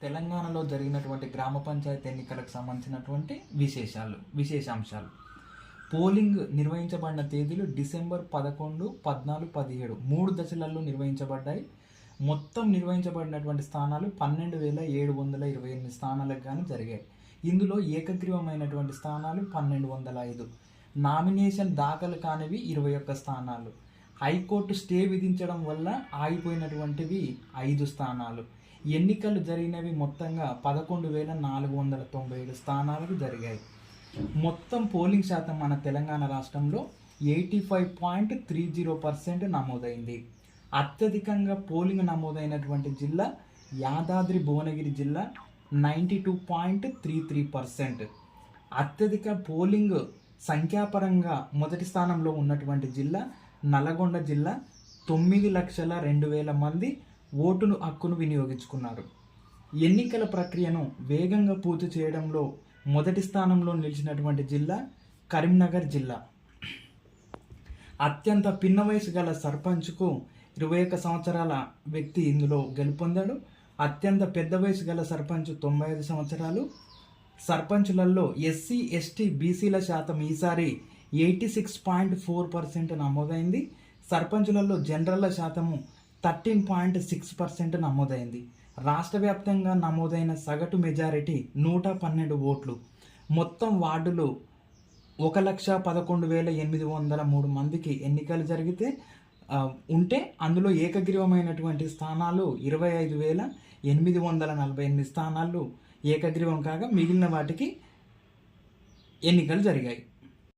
తెలంగాణలో జరిగినటువంటి గ్రామ పంచాయతీ ఎన్నికలకు సంబంధించినటువంటి విశేషాంశాలు. పోలింగ్ నిర్వహించబడిన తేదీలు డిసెంబర్ 11, 14, 17 3 దశలలో నిర్వహించబడ్డాయి. మొత్తం నిర్వహించబడినటువంటి స్థానాలు 12,728 స్థానాలకు గాను జరిగాయి. ఇందులో ఏకగ్రీవమైనటువంటి స్థానాలు 1,205, నామినేషన్ దాఖలు కానివి 21 స్థానాలు, హైకోర్టు స్టే విధించడం వల్ల ఆగిపోయినటువంటివి 5 స్థానాలు, ఎన్నికలు జరిగినవి మొత్తంగా 11,497 స్థానాలకు జరిగాయి. మొత్తం పోలింగ్ శాతం మన తెలంగాణ రాష్ట్రంలో 85.30% నమోదైంది. అత్యధికంగా పోలింగ్ నమోదైనటువంటి జిల్లా యాదాద్రి భువనగిరి జిల్లా 92.33%. అత్యధిక పోలింగ్ సంఖ్యాపరంగా మొదటి స్థానంలో ఉన్నటువంటి జిల్లా నల్గొండ జిల్లా 9,02,000 మంది ఓటును హక్కును వినియోగించుకున్నారు. ఎన్నికల ప్రక్రియను వేగంగా పూర్తి చేయడంలో మొదటి స్థానంలో నిలిచినటువంటి జిల్లా కరీంనగర్ జిల్లా. అత్యంత పిన్న వయసు గల సర్పంచ్కు 21 సంవత్సరాల వ్యక్తి ఇందులో గెలుపొందాడు. అత్యంత పెద్ద వయసు గల సర్పంచ్ 95 సంవత్సరాలు. సర్పంచులలో ఎస్సీ, ఎస్టీ, బీసీల శాతం ఈసారి 86.4% నమోదైంది. సర్పంచులలో జనరల్ల శాతము 13.6% నమోదైంది. రాష్ట్ర వ్యాప్తంగా నమోదైన సగటు మెజారిటీ 112 ఓట్లు. మొత్తం వార్డులు 1,11,803 మందికి ఎన్నికలు జరిగితే ఉంటే అందులో ఏకగ్రీవమైనటువంటి స్థానాలు 25,848 స్థానాలు ఏకగ్రీవం కాగా మిగిలిన వాటికి ఎన్నికలు జరిగాయి.